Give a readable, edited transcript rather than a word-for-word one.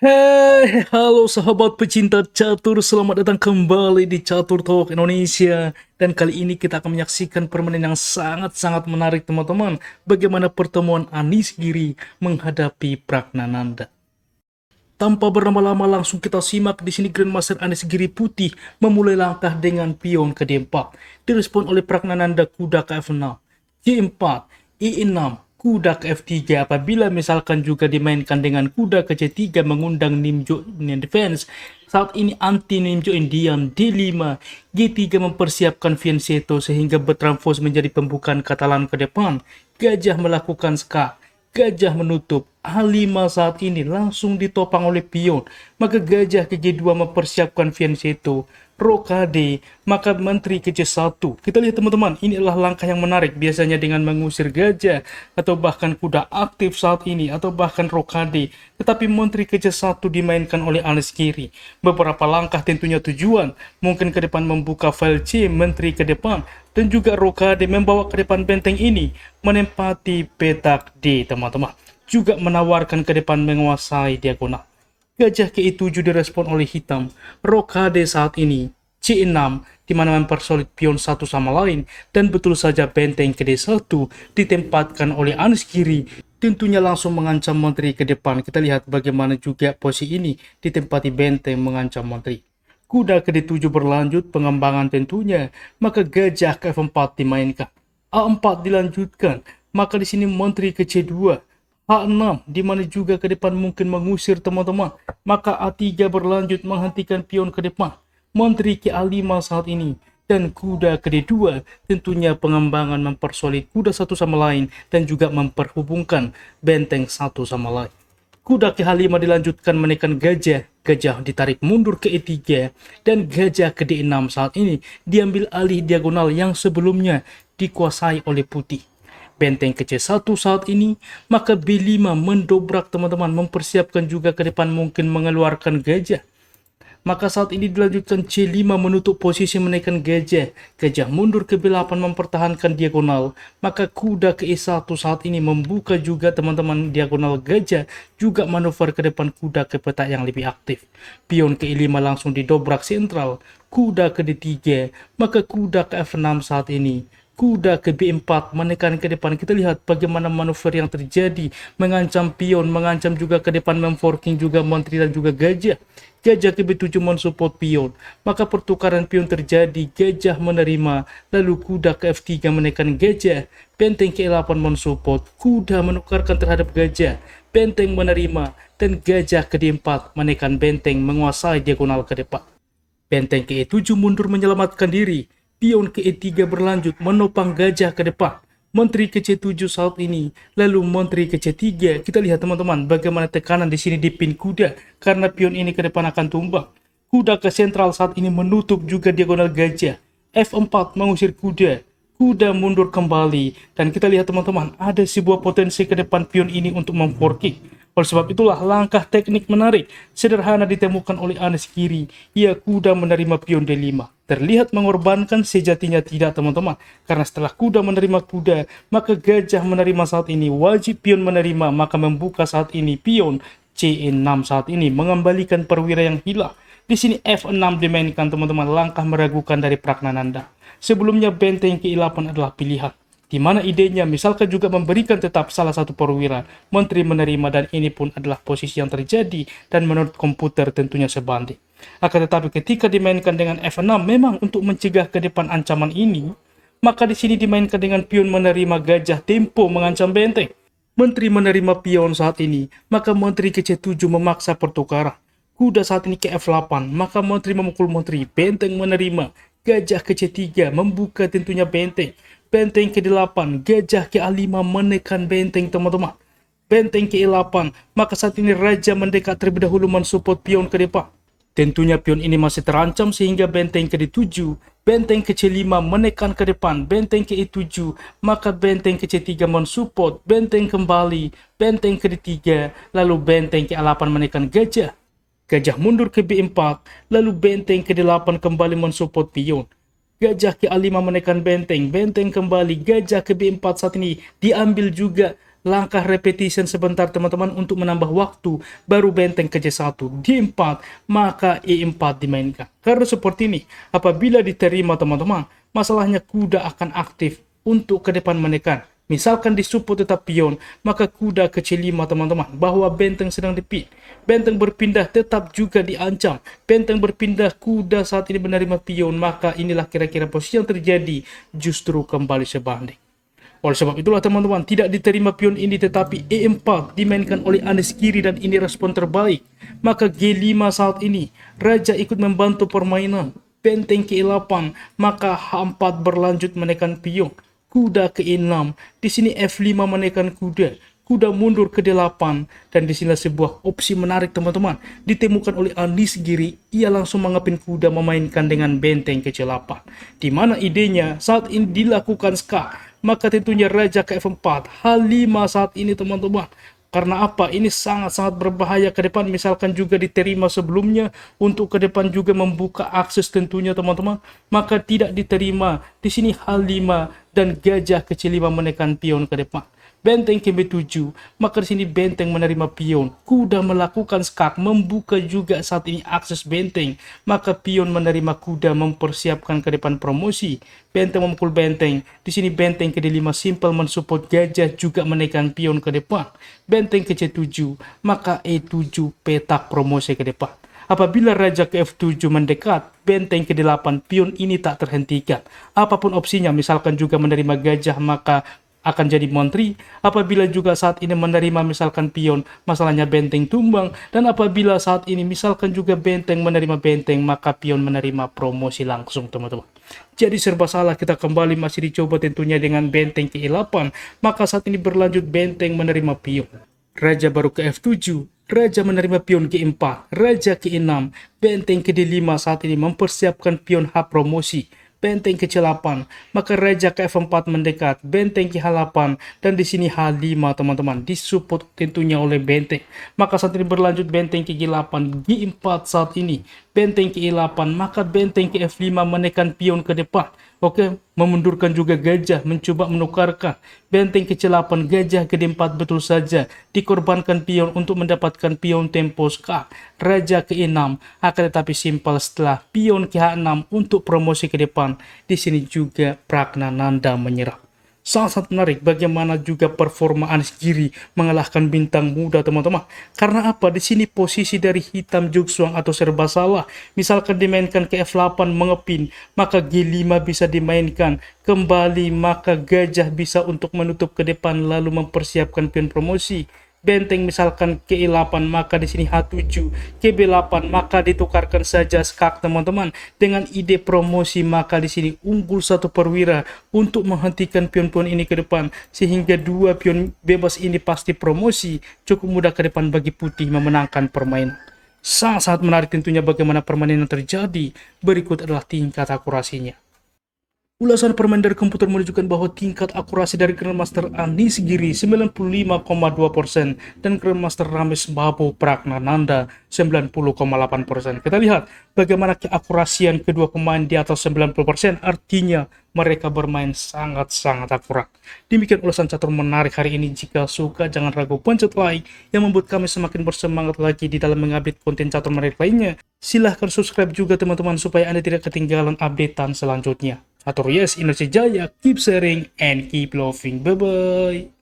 Halo sahabat pecinta catur, selamat datang kembali di Catur Talk Indonesia. Dan kali ini kita akan menyaksikan permainan yang sangat-sangat menarik teman-teman. Bagaimana pertemuan Anies Giri menghadapi Pragnananda. Tanpa berlama-lama langsung kita simak di sini Grandmaster Anies Giri Putih memulai langkah dengan pion ke D4. Direspon oleh Pragnananda kuda ke F6, G4, I6, kuda ke F3. Apabila misalkan juga dimainkan dengan kuda ke C3 mengundang Nimjo Indian Defense, saat ini anti Nimjo Indian D5, G3 mempersiapkan fianchetto sehingga bertranspos menjadi pembukaan Katalan ke depan. Gajah melakukan skak, gajah menutup. A5 saat ini langsung ditopang oleh pion, maka gajah ke G2 mempersiapkan fianchetto. Rokade, maka menteri ke C1. Kita lihat teman-teman, ini adalah langkah yang menarik. Biasanya dengan mengusir gajah, atau bahkan kuda aktif saat ini, atau bahkan rokade. Tetapi menteri ke C1 dimainkan oleh Anies Giri. Beberapa langkah tentunya tujuan, mungkin ke depan membuka file C, menteri ke depan, dan juga rokade membawa ke depan benteng ini, menempati petak D teman-teman. Juga menawarkan ke depan menguasai diagonal. Gajah ke I7 direspon oleh hitam. Rokade saat ini C6 di mana mempersolid pion satu sama lain, dan betul saja benteng ke D1 ditempatkan oleh Anies Giri, tentunya langsung mengancam menteri ke depan. Kita lihat bagaimana juga posisi ini ditempati benteng mengancam menteri. Kuda ke D7 berlanjut pengembangan tentunya, maka gajah ke F4 dimainkan. A4 dilanjutkan, maka di sini menteri ke C2. H6 di mana juga ke depan mungkin mengusir teman-teman, maka A3 berlanjut menghentikan pion ke depan. Menteri ke A5 saat ini, dan kuda ke D2 tentunya pengembangan mempersolid kuda satu sama lain dan juga memperhubungkan benteng satu sama lain. Kuda ke H5 dilanjutkan menekan gajah, gajah ditarik mundur ke E3, dan gajah ke D6 saat ini diambil alih diagonal yang sebelumnya dikuasai oleh putih. Benteng ke C1 saat ini, maka B5 mendobrak teman-teman, mempersiapkan juga ke depan mungkin mengeluarkan gajah. Maka saat ini dilanjutkan C5 menutup posisi menaikkan gajah. Gajah mundur ke B8 mempertahankan diagonal. Maka kuda ke E1 saat ini membuka juga teman-teman diagonal gajah. Juga manuver ke depan kuda ke petak yang lebih aktif. Pion ke E5 langsung didobrak sentral. Kuda ke D3. Maka kuda ke F6 saat ini. Kuda ke B4 menekan ke depan. Kita lihat bagaimana manuver yang terjadi, mengancam pion, mengancam juga ke depan, memforking juga menteri dan juga gajah. Gajah ke B7 mensupport pion, maka pertukaran pion terjadi, gajah menerima, lalu kuda ke F3 menekan gajah. Benteng ke E8 mensupport, kuda menukarkan terhadap gajah, benteng menerima, dan gajah ke D4 menekan benteng menguasai diagonal ke depan. Benteng ke E7 mundur menyelamatkan diri. Pion ke E3 berlanjut menopang gajah ke depan. Menteri ke C7 saat ini, lalu menteri ke C3. Kita lihat teman-teman bagaimana tekanan di sini di pin kuda, karena pion ini ke depan akan tumbang. Kuda ke sentral saat ini menutup juga diagonal gajah. F4 mengusir kuda. Kuda mundur kembali, dan kita lihat teman-teman ada sebuah potensi ke depan pion ini untuk memforking. Oleh sebab itulah langkah teknik menarik sederhana ditemukan oleh Anies Giri. Ia kuda menerima pion D5. Terlihat mengorbankan, sejatinya tidak teman-teman. Karena setelah kuda menerima kuda, maka gajah menerima saat ini. Wajib pion menerima, maka membuka saat ini pion C6 saat ini mengembalikan perwira yang hilang. Di sini F6 dimainkan teman-teman, langkah meragukan dari Pragnananda. Sebelumnya benteng ke 8 adalah pilihan, di mana idenya misalkan juga memberikan tetap salah satu perwira, menteri menerima, dan ini pun adalah posisi yang terjadi dan menurut komputer tentunya sebanding. Akan tetapi ketika dimainkan dengan F6 memang untuk mencegah ke depan ancaman ini, maka di sini dimainkan dengan pion menerima gajah, tempo mengancam benteng. Menteri menerima pion saat ini, maka menteri ke C7 memaksa pertukaran. Kuda saat ini ke F8, maka menteri memukul menteri, benteng menerima, gajah ke C3 membuka tentunya benteng. Benteng ke 8, gajah ke A5 menekan benteng teman-teman. Benteng ke E8, maka saat ini raja mendekat terlebih dahulu mensupport pion ke depan. Tentunya pion ini masih terancam sehingga benteng ke D7, benteng ke C5 menekan ke depan, benteng ke E7, maka benteng ke C3 mensupport, benteng kembali, benteng ke D3, lalu benteng ke A8 menekan gajah. Gajah mundur ke B4, lalu benteng ke D8 kembali mensupport pion. Gajah ke A5 menekan benteng, benteng kembali, gajah ke B4 saat ini diambil juga langkah repetition sebentar teman-teman untuk menambah waktu, baru benteng ke J1, D4, maka E4 dimainkan. Karena seperti ini, apabila diterima teman-teman, masalahnya kuda akan aktif untuk ke depan menekan. Misalkan disupport tetap pion, maka kuda ke C5 teman-teman, bahwa benteng sedang dipit. Benteng berpindah tetap juga diancam. Benteng berpindah, kuda saat ini menerima pion, maka inilah kira-kira posisi yang terjadi, justru kembali sebanding. Oleh sebab itulah teman-teman, tidak diterima pion ini tetapi E4 dimainkan oleh Anies Giri dan ini respon terbaik. Maka G5 saat ini, Raja ikut membantu permainan. Benteng ke E8, maka H4 berlanjut menekan pion. Kuda ke E6, di sini F5 menekan kuda. Kuda mundur ke D8, dan disinilah sebuah opsi menarik teman-teman. Ditemukan oleh Anies Giri, ia langsung mengepin kuda memainkan dengan benteng ke C8. Di mana idenya saat ini dilakukan skak, maka tentunya Raja ke F4, H5 saat ini teman-teman. Karena apa? Ini sangat-sangat berbahaya ke depan. Misalkan juga diterima sebelumnya untuk ke depan juga membuka akses tentunya teman-teman. Maka tidak diterima. Di sini H5 dan gajah ke C5 menekan pion ke depan. Benteng ke B7, maka di sini benteng menerima pion. Kuda melakukan skak, membuka juga saat ini akses benteng. Maka pion menerima kuda, mempersiapkan ke depan promosi. Benteng memukul benteng. Di sini benteng ke D5 simple mensupport gajah juga menekan pion ke depan. Benteng ke C7, maka E7 petak promosi ke depan. Apabila Raja ke F7 mendekat, benteng ke D8, pion ini tak terhentikan. Apapun opsinya, misalkan juga menerima gajah, maka akan jadi menteri. Apabila juga saat ini menerima misalkan pion, masalahnya benteng tumbang. Dan apabila saat ini misalkan juga benteng menerima benteng, maka pion menerima promosi langsung teman-teman. Jadi serba salah, kita kembali masih dicoba tentunya dengan benteng ke E8, maka saat ini berlanjut benteng menerima pion. Raja baru ke F7, Raja menerima pion G4, Raja ke E6, benteng ke D5 saat ini mempersiapkan pion H promosi. Benteng ke C8, maka Raja ke F4 mendekat, benteng ke H8, dan di sini H5 teman-teman, disupport tentunya oleh benteng. Maka saat ini berlanjut benteng ke G8, G4 saat ini, benteng ke E8, maka benteng ke F5 menekan pion ke depan. Oke, memundurkan juga gajah, mencoba menukarkan. Benteng ke C8, gajah ke D4 betul saja. Dikorbankan pion untuk mendapatkan pion tempo skak. Raja ke E6, akan tetapi simpel setelah pion ke H6 untuk promosi ke depan. Di sini juga Pragnananda menyerah. Sangat menarik bagaimana juga performa Anies Giri mengalahkan bintang muda teman-teman. Karena apa? Di sini posisi dari hitam juksuang atau serba salah. Misalkan dimainkan ke F8 mengepin, maka G5 bisa dimainkan kembali, maka gajah bisa untuk menutup ke depan lalu mempersiapkan pion promosi. Benteng misalkan ke E8, maka di sini H7, ke B8, maka ditukarkan saja skak teman-teman dengan ide promosi, maka di sini unggul satu perwira untuk menghentikan pion-pion ini ke depan sehingga dua pion bebas ini pasti promosi. Cukup mudah ke depan bagi putih memenangkan permainan. Sangat-sangat menarik tentunya bagaimana permainan yang terjadi. Berikut adalah tingkat akurasinya. Ulasan permain dari komputer menunjukkan bahwa tingkat akurasi dari Grandmaster Anies Giri 95,2% dan Grandmaster Ramesh Babu Pragnananda 90,8%. Kita lihat bagaimana keakurasian kedua pemain di atas 90%, artinya mereka bermain sangat-sangat akurat. Demikian ulasan catur menarik hari ini. Jika suka, jangan ragu pencet like yang membuat kami semakin bersemangat lagi di dalam mengupdate konten catur menarik lainnya. Silahkan subscribe juga teman-teman supaya Anda tidak ketinggalan updatean selanjutnya. Catur Yes Indonesia Jaya, keep sharing and keep loving. Bye-bye.